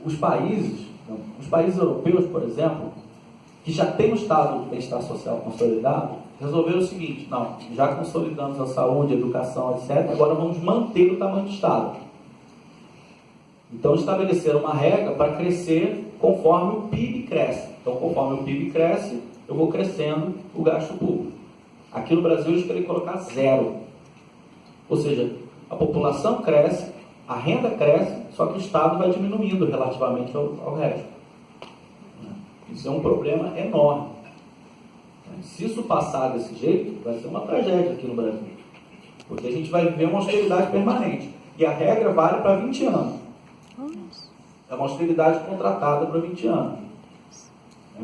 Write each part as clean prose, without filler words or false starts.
Os países europeus, por exemplo, que já têm um estado de bem-estar social consolidado, resolveram o seguinte: não, já consolidamos a saúde, a educação, etc., agora vamos manter o tamanho do estado. Então estabeleceram uma regra para crescer conforme o PIB cresce. Então, conforme o PIB cresce, eu vou crescendo o gasto público. Aqui no Brasil eles querem colocar 0. Ou seja, a população cresce, a renda cresce, só que o Estado vai diminuindo relativamente ao resto. Isso é um problema enorme. Se isso passar desse jeito, vai ser uma tragédia aqui no Brasil. Porque a gente vai viver uma austeridade permanente. E a regra vale para 20 anos. É uma austeridade contratada para 20 anos.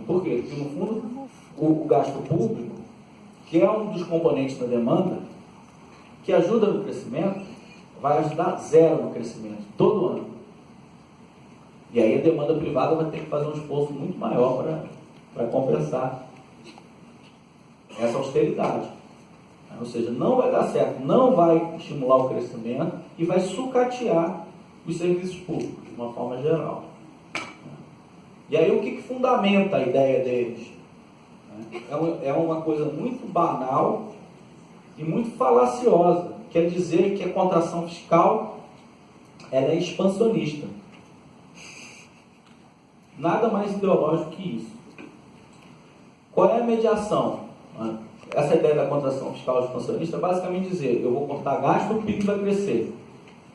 Por quê? Porque, no fundo, o gasto público, que é um dos componentes da demanda, que ajuda no crescimento, vai ajudar 0 no crescimento, todo ano. E aí a demanda privada vai ter que fazer um esforço muito maior para compensar essa austeridade. Ou seja, não vai dar certo, não vai estimular o crescimento e vai sucatear os serviços públicos, de uma forma geral. E aí o que fundamenta a ideia deles? É uma coisa muito banal e muito falaciosa. Quer dizer que a contração fiscal ela é expansionista. Nada mais ideológico que isso. Qual é a mediação? Essa ideia da contração fiscal expansionista é basicamente dizer: eu vou cortar gasto, o PIB vai crescer.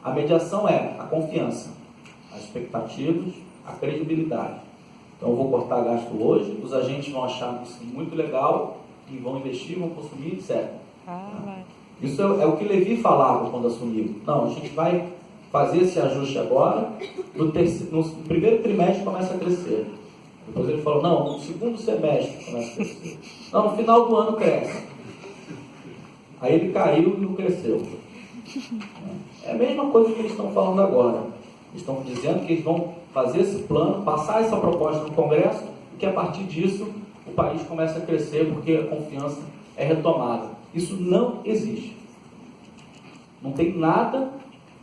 A mediação é a confiança, as expectativas, a credibilidade. Então eu vou cortar gasto hoje, os agentes vão achar isso muito legal e vão investir, vão consumir, etc. Isso é o que Levi falava quando assumiu. Não, a gente vai fazer esse ajuste agora, no primeiro trimestre começa a crescer. Depois ele falou: não, no segundo semestre começa a crescer. Não, no final do ano cresce. Aí ele caiu e não cresceu. É a mesma coisa que eles estão falando agora. Eles estão dizendo que eles vão fazer esse plano, passar essa proposta no Congresso, e que a partir disso o país começa a crescer porque a confiança é retomada. Isso não existe. Não tem nada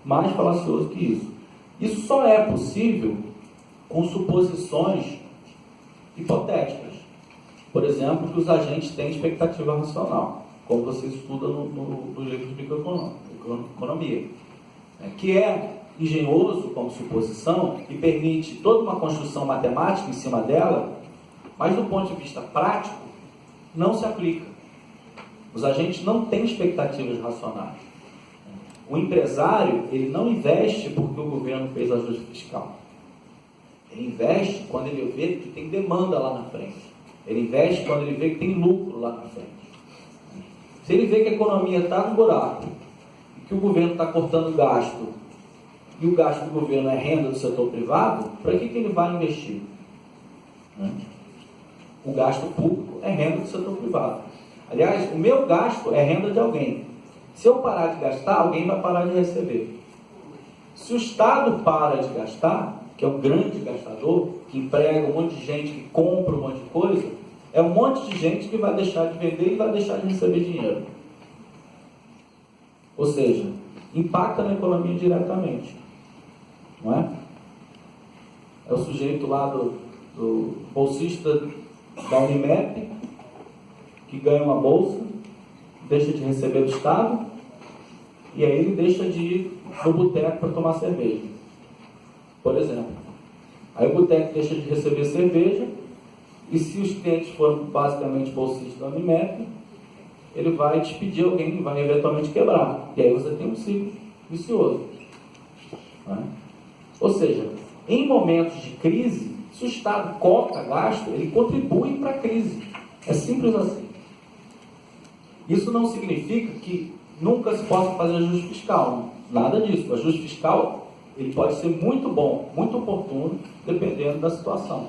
mais falacioso que isso. Isso só é possível com suposições hipotéticas. Por exemplo, que os agentes têm expectativa racional, como você estuda no livro de microeconomia, que é engenhoso como suposição e permite toda uma construção matemática em cima dela, mas do ponto de vista prático, não se aplica. Os agentes não têm expectativas racionais. O empresário, ele não investe porque o governo fez ajuste fiscal. Ele investe quando ele vê que tem demanda lá na frente. Ele investe quando ele vê que tem lucro lá na frente. Se ele vê que a economia está no buraco, e que o governo está cortando gasto, e o gasto do governo é renda do setor privado, para que ele vai investir? O gasto público é renda do setor privado. Aliás, o meu gasto é renda de alguém. Se eu parar de gastar, alguém vai parar de receber. Se o Estado para de gastar, que é o grande gastador, que emprega um monte de gente, que compra um monte de coisa, é um monte de gente que vai deixar de vender e vai deixar de receber dinheiro. Ou seja, impacta na economia diretamente. Não é? É o sujeito lá do bolsista da Unimep, que ganha uma bolsa, deixa de receber do Estado, e aí ele deixa de ir no boteco para tomar cerveja, por exemplo. Aí o boteco deixa de receber cerveja, e se os clientes forem basicamente bolsistas da Unimep, ele vai despedir alguém, vai eventualmente quebrar. E aí você tem um ciclo vicioso. Ou seja, em momentos de crise, se o Estado corta gasto, ele contribui para a crise. É simples assim. Isso não significa que nunca se possa fazer ajuste fiscal. Nada disso. O ajuste fiscal ele pode ser muito bom, muito oportuno, dependendo da situação.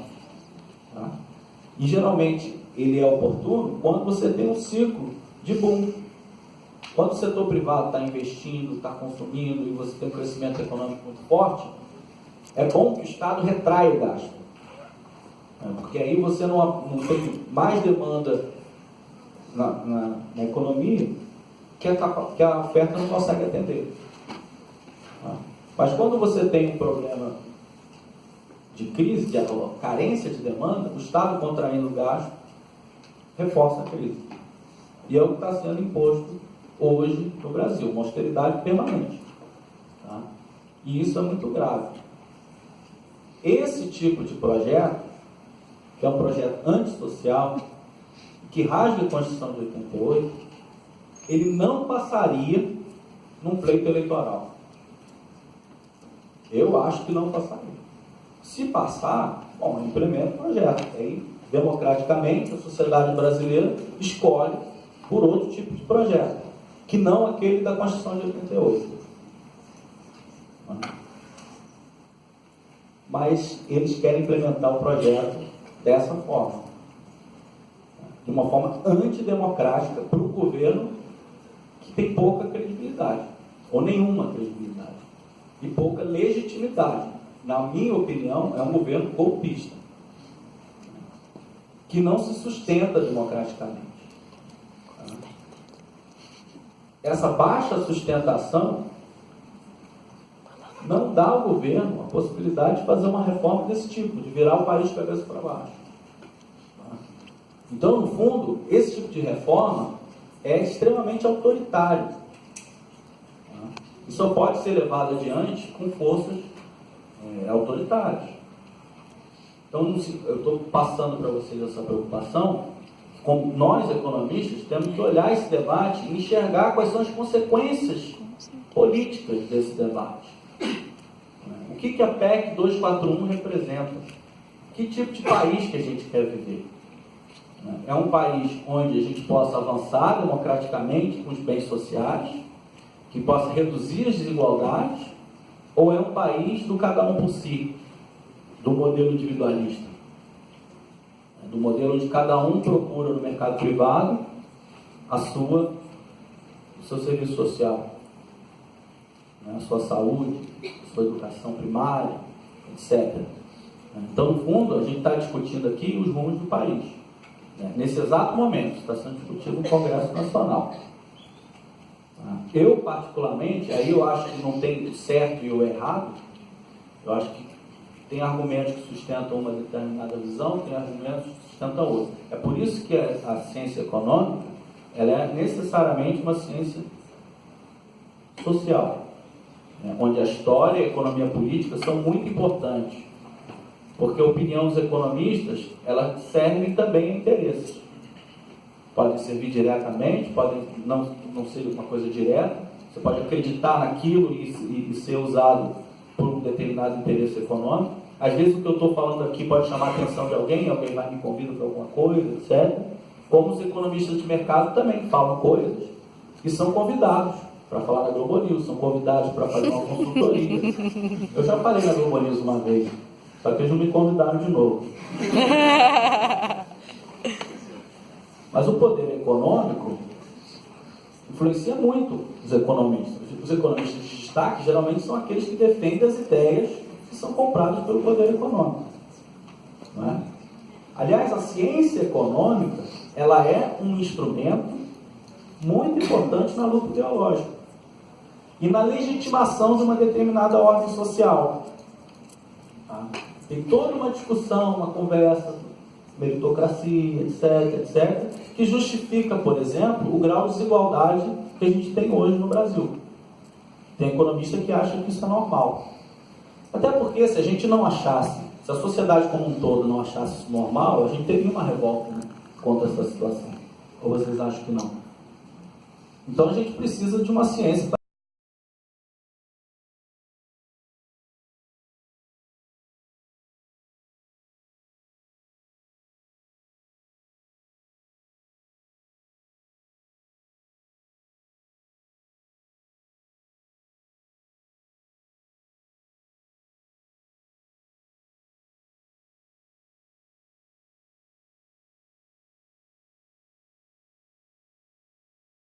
E geralmente ele é oportuno quando você tem um ciclo de boom. Quando o setor privado está investindo, está consumindo e você tem um crescimento econômico muito forte, é bom que o Estado retrai o gasto. Porque aí você não tem mais demanda na economia que a oferta não consegue atender. Mas quando você tem um problema de crise, de carência de demanda, o Estado contraindo o gasto reforça a crise. E é o que está sendo imposto hoje no Brasil, uma austeridade permanente. Tá? E isso é muito grave. Esse tipo de projeto, que é um projeto antissocial, que rasga a Constituição de 88, ele não passaria num pleito eleitoral. Eu acho que não passaria. Se passar, bom, implementa o projeto. Aí, democraticamente, a sociedade brasileira escolhe por outro tipo de projeto, que não aquele da Constituição de 88. Mas eles querem implementar o projeto dessa forma, de uma forma antidemocrática para o governo que tem pouca credibilidade, ou nenhuma credibilidade, e pouca legitimidade. Na minha opinião, é um governo golpista, que não se sustenta democraticamente. Essa baixa sustentação não dá ao governo a possibilidade de fazer uma reforma desse tipo, de virar o país de cabeça para baixo. Então, no fundo, esse tipo de reforma é extremamente autoritário. E só pode ser levado adiante com forças autoritárias. Então, eu estou passando para vocês essa preocupação. Como nós, economistas, temos que olhar esse debate e enxergar quais são as consequências políticas desse debate. O que a PEC 241 representa? Que tipo de país que a gente quer viver? É um país onde a gente possa avançar democraticamente com os bens sociais, que possa reduzir as desigualdades, ou é um país do cada um por si, do modelo individualista? Do modelo onde cada um procura no mercado privado o seu serviço social, a sua saúde, a sua educação primária, etc. Então, no fundo, a gente está discutindo aqui os rumos do país. Nesse exato momento, está sendo discutido no Congresso Nacional. Eu, particularmente, aí eu acho que não tem o certo e o errado. Eu acho que tem argumentos que sustentam uma determinada visão, tem argumentos que sustentam outra. É por isso que a ciência econômica ela é necessariamente uma ciência social, onde a história e a economia política são muito importantes, porque a opinião dos economistas elas servem também a interesses. Podem servir diretamente, podem não ser uma coisa direta. Você pode acreditar naquilo e ser usado por um determinado interesse econômico. Às vezes o que eu estou falando aqui pode chamar a atenção de alguém vai me convida para alguma coisa, etc. Como os economistas de mercado também falam coisas e são convidados para falar na Globo News, são convidados para fazer uma consultoria. Eu já falei na Globo News uma vez, só que eles não me convidaram de novo. Mas o poder econômico influencia muito os economistas. Os economistas de destaque geralmente são aqueles que defendem as ideias que são compradas pelo poder econômico. Não é? Aliás, a ciência econômica ela é um instrumento muito importante na luta ideológica e na legitimação de uma determinada ordem social. Tá? Tem toda uma discussão, uma conversa, meritocracia, etc., que justifica, por exemplo, o grau de desigualdade que a gente tem hoje no Brasil. Tem economista que acha que isso é normal. Até porque se a gente não achasse, se a sociedade como um todo não achasse isso normal, a gente teria uma revolta, contra essa situação. Ou vocês acham que não? Então a gente precisa de uma ciência